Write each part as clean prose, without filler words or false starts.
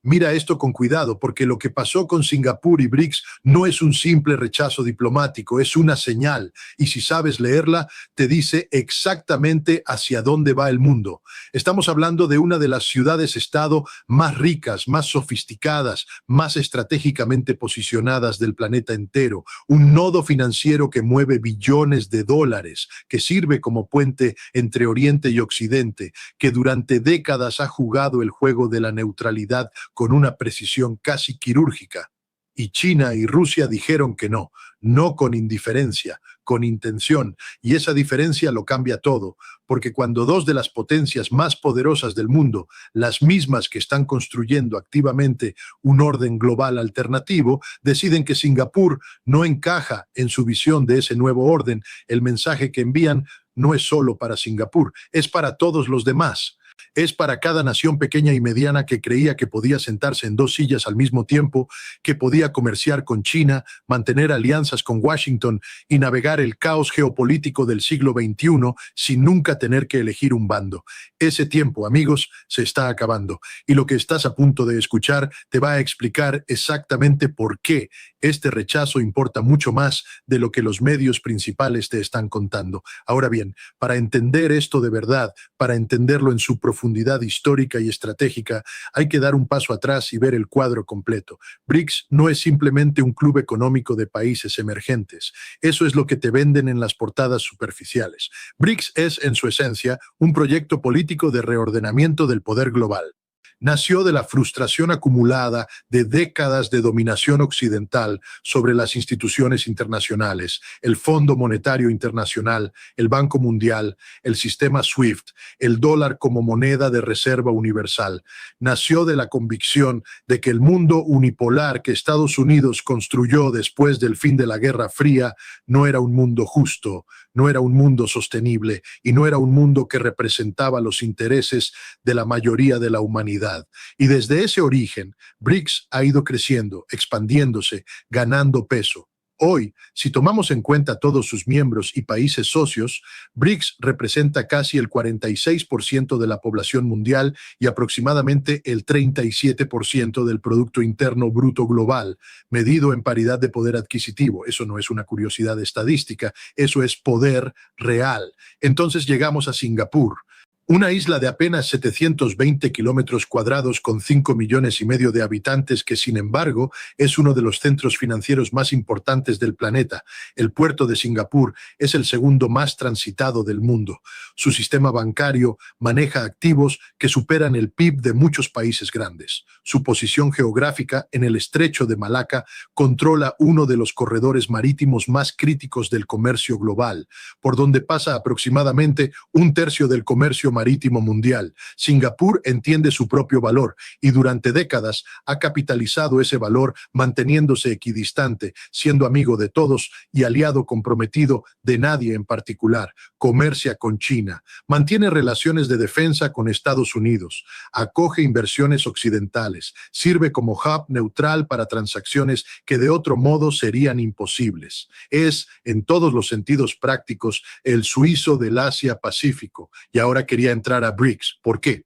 Mira esto con cuidado, porque lo que pasó con Singapur y BRICS no es un simple rechazo diplomático, es una señal. Y si sabes leerla, te dice exactamente hacia dónde va el mundo. Estamos hablando de una de las ciudades-estado más ricas, más sofisticadas, más estratégicamente posicionadas del planeta entero. Un nodo financiero que mueve billones de dólares, que sirve como puente entre Oriente y Occidente, que durante décadas ha jugado el juego de la neutralidad con una precisión casi quirúrgica. Y China y Rusia dijeron que no, no con indiferencia, con intención. Y esa diferencia lo cambia todo, porque cuando dos de las potencias más poderosas del mundo, las mismas que están construyendo activamente un orden global alternativo, deciden que Singapur no encaja en su visión de ese nuevo orden, el mensaje que envían no es solo para Singapur, es para todos los demás. Es para cada nación pequeña y mediana que creía que podía sentarse en dos sillas al mismo tiempo, que podía comerciar con China, mantener alianzas con Washington y navegar el caos geopolítico del siglo XXI sin nunca tener que elegir un bando. Ese tiempo, amigos, se está acabando. Y lo que estás a punto de escuchar te va a explicar exactamente por qué este rechazo importa mucho más de lo que los medios principales te están contando. Ahora bien, para entender esto de verdad, para entenderlo en su profundidad histórica y estratégica, hay que dar un paso atrás y ver el cuadro completo. BRICS no es simplemente un club económico de países emergentes. Eso es lo que te venden en las portadas superficiales. BRICS es, en su esencia, un proyecto político de reordenamiento del poder global. Nació de la frustración acumulada de décadas de dominación occidental sobre las instituciones internacionales, el Fondo Monetario Internacional, el Banco Mundial, el sistema SWIFT, el dólar como moneda de reserva universal. Nació de la convicción de que el mundo unipolar que Estados Unidos construyó después del fin de la Guerra Fría no era un mundo justo, no era un mundo sostenible y no era un mundo que representaba los intereses de la mayoría de la humanidad. Y desde ese origen, BRICS ha ido creciendo, expandiéndose, ganando peso. Hoy, si tomamos en cuenta todos sus miembros y países socios, BRICS representa casi el 46% de la población mundial y aproximadamente el 37% del Producto Interno Bruto global, medido en paridad de poder adquisitivo. Eso no es una curiosidad estadística, eso es poder real. Entonces llegamos a Singapur, una isla de apenas 720 kilómetros cuadrados con 5,5 millones de habitantes que, sin embargo, es uno de los centros financieros más importantes del planeta. El puerto de Singapur es el segundo más transitado del mundo. Su sistema bancario maneja activos que superan el PIB de muchos países grandes. Su posición geográfica en el estrecho de Malaca controla uno de los corredores marítimos más críticos del comercio global, por donde pasa aproximadamente un tercio del comercio marítimo mundial. Singapur entiende su propio valor y durante décadas ha capitalizado ese valor manteniéndose equidistante, siendo amigo de todos y aliado comprometido de nadie en particular. Comercia con China, mantiene relaciones de defensa con Estados Unidos, acoge inversiones occidentales, sirve como hub neutral para transacciones que de otro modo serían imposibles. Es, en todos los sentidos prácticos, el suizo del Asia-Pacífico y ahora quería entrar a BRICS. ¿Por qué?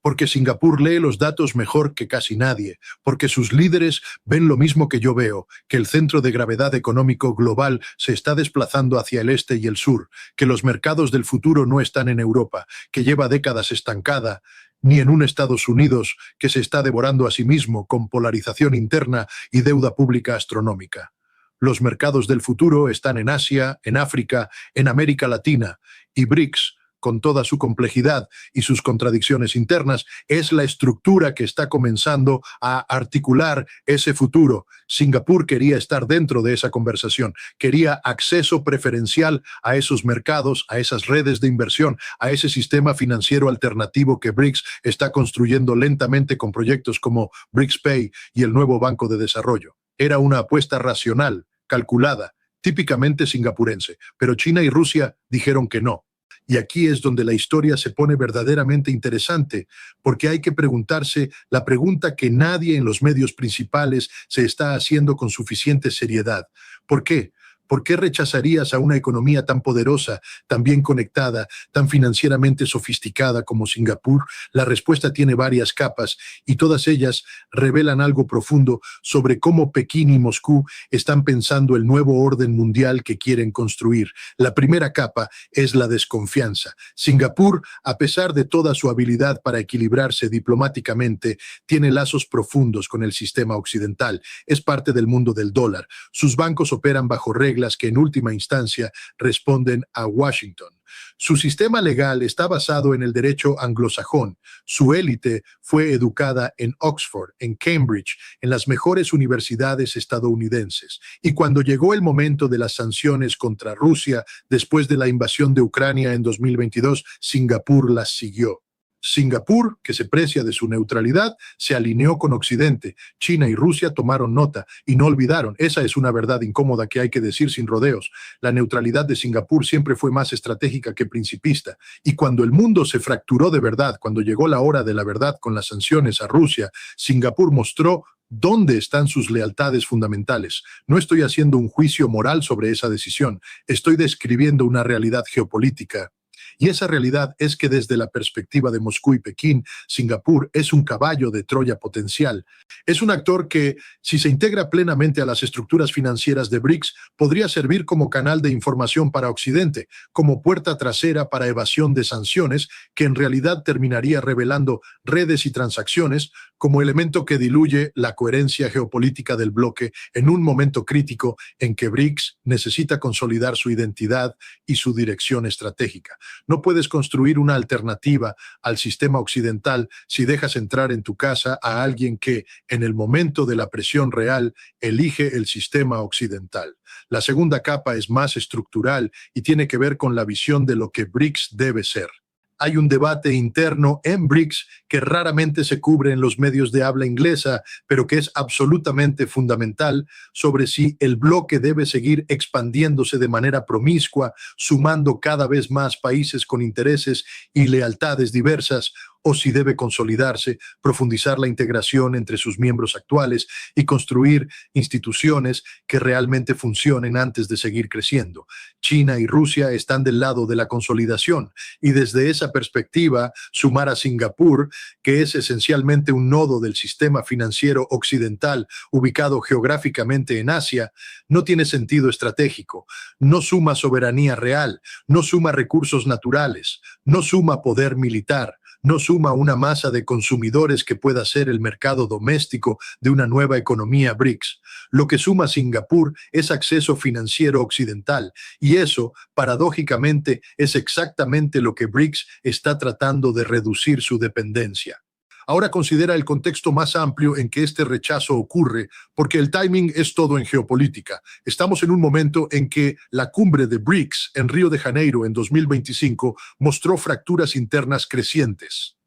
Porque Singapur lee los datos mejor que casi nadie, porque sus líderes ven lo mismo que yo veo, que el centro de gravedad económico global se está desplazando hacia el este y el sur, que los mercados del futuro no están en Europa, que lleva décadas estancada, ni en un Estados Unidos que se está devorando a sí mismo con polarización interna y deuda pública astronómica. Los mercados del futuro están en Asia, en África, en América Latina, y BRICS, con toda su complejidad y sus contradicciones internas, es la estructura que está comenzando a articular ese futuro. Singapur quería estar dentro de esa conversación, quería acceso preferencial a esos mercados, a esas redes de inversión, a ese sistema financiero alternativo que BRICS está construyendo lentamente con proyectos como BRICS Pay y el nuevo Banco de Desarrollo. Era una apuesta racional, calculada, típicamente singapurense, pero China y Rusia dijeron que no. Y aquí es donde la historia se pone verdaderamente interesante, porque hay que preguntarse la pregunta que nadie en los medios principales se está haciendo con suficiente seriedad. ¿Por qué? ¿Por qué rechazarías a una economía tan poderosa, tan bien conectada, tan financieramente sofisticada como Singapur? La respuesta tiene varias capas y todas ellas revelan algo profundo sobre cómo Pekín y Moscú están pensando el nuevo orden mundial que quieren construir. La primera capa es la desconfianza. Singapur, a pesar de toda su habilidad para equilibrarse diplomáticamente, tiene lazos profundos con el sistema occidental. Es parte del mundo del dólar. Sus bancos operan bajo reglas que en última instancia responden a Washington. Su sistema legal está basado en el derecho anglosajón. Su élite fue educada en Oxford, en Cambridge, en las mejores universidades estadounidenses. Y cuando llegó el momento de las sanciones contra Rusia, después de la invasión de Ucrania en 2022, Singapur las siguió. Singapur, que se precia de su neutralidad, se alineó con Occidente. China y Rusia tomaron nota y no olvidaron. Esa es una verdad incómoda que hay que decir sin rodeos. La neutralidad de Singapur siempre fue más estratégica que principista. Y cuando el mundo se fracturó de verdad, cuando llegó la hora de la verdad con las sanciones a Rusia, Singapur mostró dónde están sus lealtades fundamentales. No estoy haciendo un juicio moral sobre esa decisión. Estoy describiendo una realidad geopolítica. Y esa realidad es que desde la perspectiva de Moscú y Pekín, Singapur es un caballo de Troya potencial. Es un actor que, si se integra plenamente a las estructuras financieras de BRICS, podría servir como canal de información para Occidente, como puerta trasera para evasión de sanciones, que en realidad terminaría revelando redes y transacciones como elemento que diluye la coherencia geopolítica del bloque en un momento crítico en que BRICS necesita consolidar su identidad y su dirección estratégica. No puedes construir una alternativa al sistema occidental si dejas entrar en tu casa a alguien que, en el momento de la presión real, elige el sistema occidental. La segunda capa es más estructural y tiene que ver con la visión de lo que BRICS debe ser. Hay un debate interno en BRICS que raramente se cubre en los medios de habla inglesa, pero que es absolutamente fundamental sobre si el bloque debe seguir expandiéndose de manera promiscua, sumando cada vez más países con intereses y lealtades diversas, o si debe consolidarse, profundizar la integración entre sus miembros actuales y construir instituciones que realmente funcionen antes de seguir creciendo. China y Rusia están del lado de la consolidación y desde esa perspectiva, sumar a Singapur, que es esencialmente un nodo del sistema financiero occidental ubicado geográficamente en Asia, no tiene sentido estratégico, no suma soberanía real, no suma recursos naturales, no suma poder militar, no suma una masa de consumidores que pueda ser el mercado doméstico de una nueva economía BRICS. Lo que suma Singapur es acceso financiero occidental y eso, paradójicamente, es exactamente lo que BRICS está tratando de reducir su dependencia. Ahora considera el contexto más amplio en que este rechazo ocurre, porque el timing es todo en geopolítica. Estamos en un momento en que la cumbre de BRICS en Río de Janeiro en 2025 mostró fracturas internas crecientes.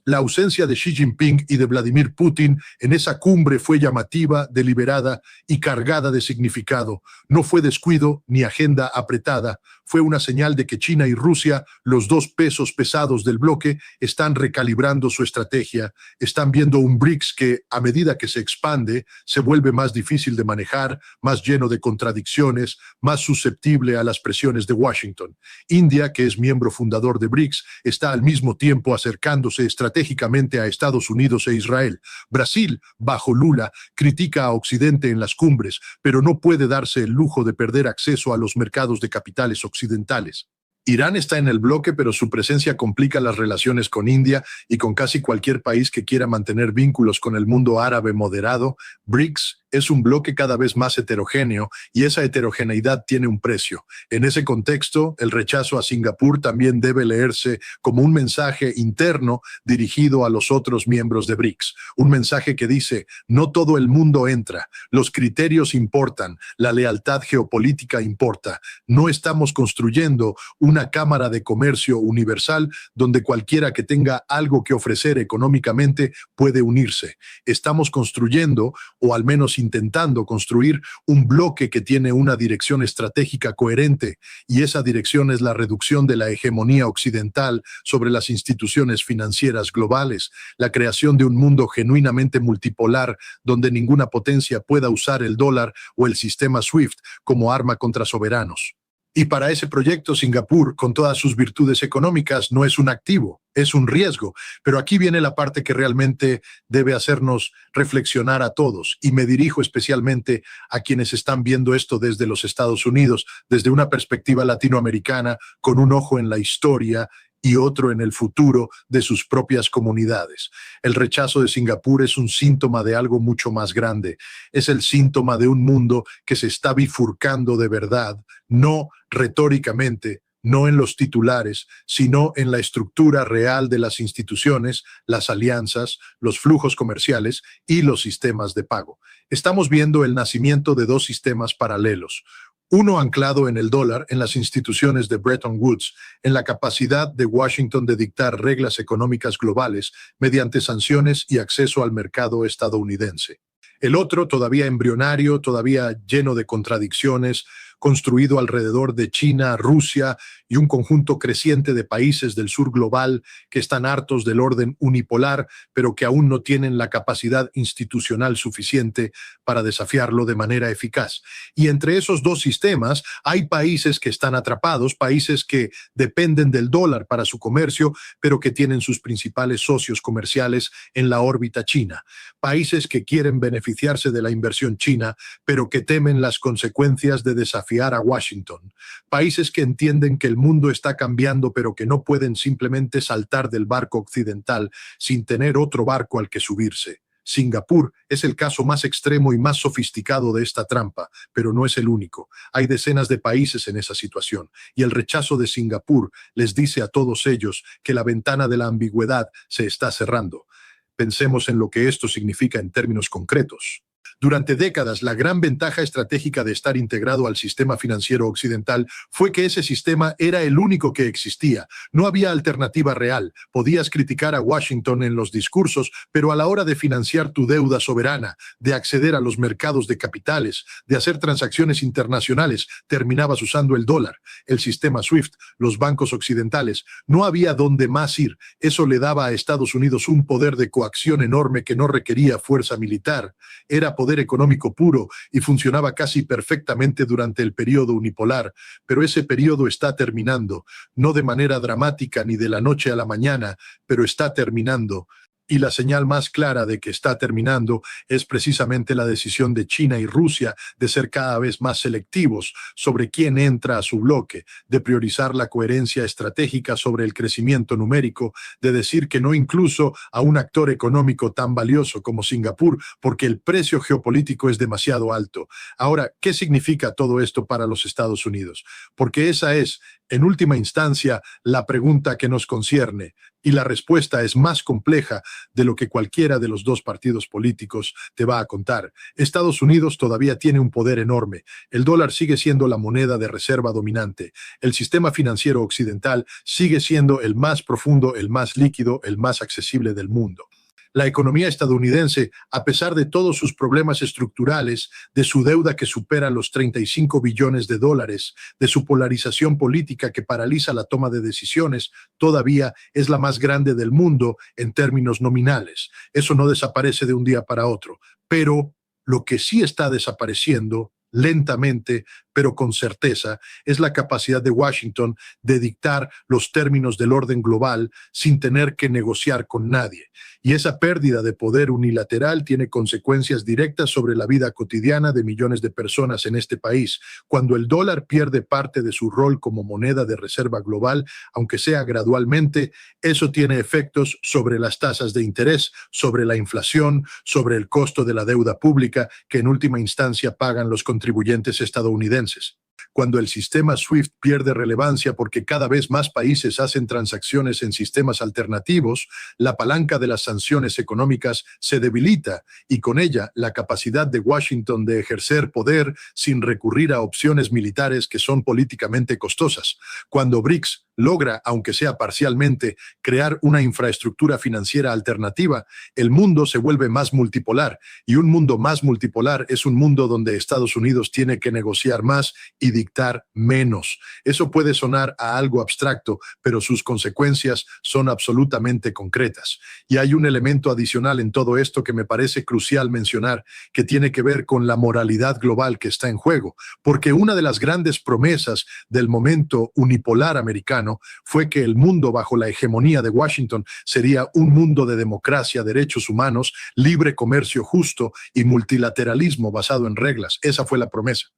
La ausencia de Xi Jinping y de Vladimir Putin en esa cumbre fue llamativa, deliberada y cargada de significado. No fue descuido ni agenda apretada. Fue una señal de que China y Rusia, los dos pesos pesados del bloque, están recalibrando su estrategia. Están viendo un BRICS que, a medida que se expande, se vuelve más difícil de manejar, más lleno de contradicciones, más susceptible a las presiones de Washington. India, que es miembro fundador de BRICS, está al mismo tiempo acercándose estratégicamente a Estados Unidos e Israel. Brasil, bajo Lula, critica a Occidente en las cumbres, pero no puede darse el lujo de perder acceso a los mercados de capitales occidentales. Irán está en el bloque, pero su presencia complica las relaciones con India y con casi cualquier país que quiera mantener vínculos con el mundo árabe moderado. BRICS es un bloque cada vez más heterogéneo y esa heterogeneidad tiene un precio. En ese contexto, el rechazo a Singapur también debe leerse como un mensaje interno dirigido a los otros miembros de BRICS. Un mensaje que dice, no todo el mundo entra, los criterios importan, la lealtad geopolítica importa. No estamos construyendo una cámara de comercio universal donde cualquiera que tenga algo que ofrecer económicamente puede unirse. Estamos construyendo, o al menos intentando construir un bloque que tiene una dirección estratégica coherente, y esa dirección es la reducción de la hegemonía occidental sobre las instituciones financieras globales, la creación de un mundo genuinamente multipolar donde ninguna potencia pueda usar el dólar o el sistema SWIFT como arma contra soberanos. Y para ese proyecto, Singapur, con todas sus virtudes económicas, no es un activo, es un riesgo. Pero aquí viene la parte que realmente debe hacernos reflexionar a todos. Y me dirijo especialmente a quienes están viendo esto desde los Estados Unidos, desde una perspectiva latinoamericana, con un ojo en la historia y otro en el futuro de sus propias comunidades. El rechazo de Singapur es un síntoma de algo mucho más grande. Es el síntoma de un mundo que se está bifurcando de verdad, no retóricamente, no en los titulares, sino en la estructura real de las instituciones, las alianzas, los flujos comerciales y los sistemas de pago. Estamos viendo el nacimiento de dos sistemas paralelos. Uno anclado en el dólar, en las instituciones de Bretton Woods, en la capacidad de Washington de dictar reglas económicas globales mediante sanciones y acceso al mercado estadounidense. El otro, todavía embrionario, todavía lleno de contradicciones, construido alrededor de China, Rusia y un conjunto creciente de países del sur global que están hartos del orden unipolar, pero que aún no tienen la capacidad institucional suficiente para desafiarlo de manera eficaz. Y entre esos dos sistemas hay países que están atrapados, países que dependen del dólar para su comercio, pero que tienen sus principales socios comerciales en la órbita china. Países que quieren beneficiarse de la inversión china, pero que temen las consecuencias de desafiar a Washington. Países que entienden que el mundo está cambiando, pero que no pueden simplemente saltar del barco occidental sin tener otro barco al que subirse. Singapur es el caso más extremo y más sofisticado de esta trampa, pero no es el único. Hay decenas de países en esa situación, y el rechazo de Singapur les dice a todos ellos que la ventana de la ambigüedad se está cerrando. Pensemos en lo que esto significa en términos concretos. Durante décadas, la gran ventaja estratégica de estar integrado al sistema financiero occidental fue que ese sistema era el único que existía. No había alternativa real. Podías criticar a Washington en los discursos, pero a la hora de financiar tu deuda soberana, de acceder a los mercados de capitales, de hacer transacciones internacionales, terminabas usando el dólar, el sistema SWIFT, los bancos occidentales. No había dónde más ir. Eso le daba a Estados Unidos un poder de coacción enorme que no requería fuerza militar. Era poder económico puro y funcionaba casi perfectamente durante el periodo unipolar, pero ese periodo está terminando, no de manera dramática ni de la noche a la mañana, pero está terminando. Y la señal más clara de que está terminando es precisamente la decisión de China y Rusia de ser cada vez más selectivos sobre quién entra a su bloque, de priorizar la coherencia estratégica sobre el crecimiento numérico, de decir que no incluso a un actor económico tan valioso como Singapur, porque el precio geopolítico es demasiado alto. Ahora, ¿qué significa todo esto para los Estados Unidos? Porque esa es, en última instancia, la pregunta que nos concierne. Y la respuesta es más compleja de lo que cualquiera de los dos partidos políticos te va a contar. Estados Unidos todavía tiene un poder enorme. El dólar sigue siendo la moneda de reserva dominante. El sistema financiero occidental sigue siendo el más profundo, el más líquido, el más accesible del mundo. La economía estadounidense, a pesar de todos sus problemas estructurales, de su deuda que supera los 35 billones de dólares, de su polarización política que paraliza la toma de decisiones, todavía es la más grande del mundo en términos nominales. Eso no desaparece de un día para otro, pero lo que sí está desapareciendo lentamente, pero con certeza, es la capacidad de Washington de dictar los términos del orden global sin tener que negociar con nadie. Y esa pérdida de poder unilateral tiene consecuencias directas sobre la vida cotidiana de millones de personas en este país. Cuando el dólar pierde parte de su rol como moneda de reserva global, aunque sea gradualmente, eso tiene efectos sobre las tasas de interés, sobre la inflación, sobre el costo de la deuda pública que en última instancia pagan los contribuyentes estadounidenses. Cuando el sistema SWIFT pierde relevancia porque cada vez más países hacen transacciones en sistemas alternativos, la palanca de las sanciones económicas se debilita y con ella la capacidad de Washington de ejercer poder sin recurrir a opciones militares que son políticamente costosas. Cuando BRICS logra, aunque sea parcialmente, crear una infraestructura financiera alternativa, el mundo se vuelve más multipolar, y un mundo más multipolar es un mundo donde Estados Unidos tiene que negociar más y dictar menos. Eso puede sonar a algo abstracto, pero sus consecuencias son absolutamente concretas. Y hay un elemento adicional en todo esto que me parece crucial mencionar, que tiene que ver con la moralidad global que está en juego, porque una de las grandes promesas del momento unipolar americano fue que el mundo bajo la hegemonía de Washington sería un mundo de democracia, derechos humanos, libre comercio justo y multilateralismo basado en reglas. Esa fue la promesa.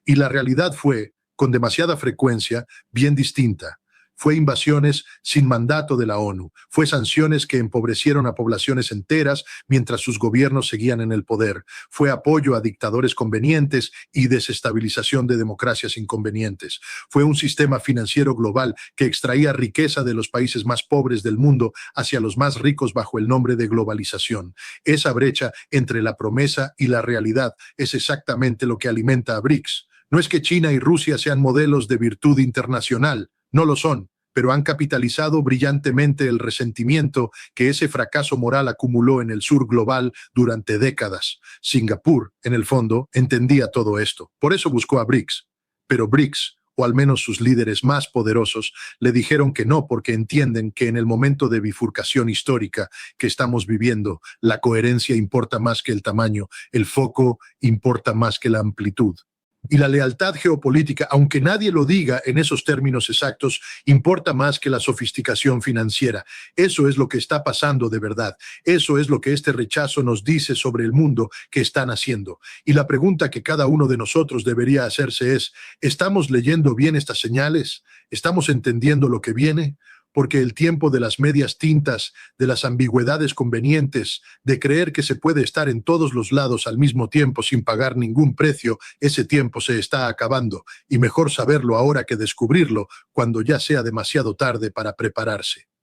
Y la realidad fue, con demasiada frecuencia, bien distinta. Fue invasiones sin mandato de la ONU, fue sanciones que empobrecieron a poblaciones enteras mientras sus gobiernos seguían en el poder, fue apoyo a dictadores convenientes y desestabilización de democracias inconvenientes, fue un sistema financiero global que extraía riqueza de los países más pobres del mundo hacia los más ricos bajo el nombre de globalización. Esa brecha entre la promesa y la realidad es exactamente lo que alimenta a BRICS. No es que China y Rusia sean modelos de virtud internacional, no lo son, pero han capitalizado brillantemente el resentimiento que ese fracaso moral acumuló en el sur global durante décadas. Singapur, en el fondo, entendía todo esto. Por eso buscó a BRICS. Pero BRICS, o al menos sus líderes más poderosos, le dijeron que no porque entienden que en el momento de bifurcación histórica que estamos viviendo, la coherencia importa más que el tamaño, el foco importa más que la amplitud. Y la lealtad geopolítica, aunque nadie lo diga en esos términos exactos, importa más que la sofisticación financiera. Eso es lo que está pasando de verdad. Eso es lo que este rechazo nos dice sobre el mundo que están haciendo. Y la pregunta que cada uno de nosotros debería hacerse es, ¿estamos leyendo bien estas señales? ¿Estamos entendiendo lo que viene? Porque el tiempo de las medias tintas, de las ambigüedades convenientes, de creer que se puede estar en todos los lados al mismo tiempo sin pagar ningún precio, ese tiempo se está acabando, y mejor saberlo ahora que descubrirlo cuando ya sea demasiado tarde para prepararse.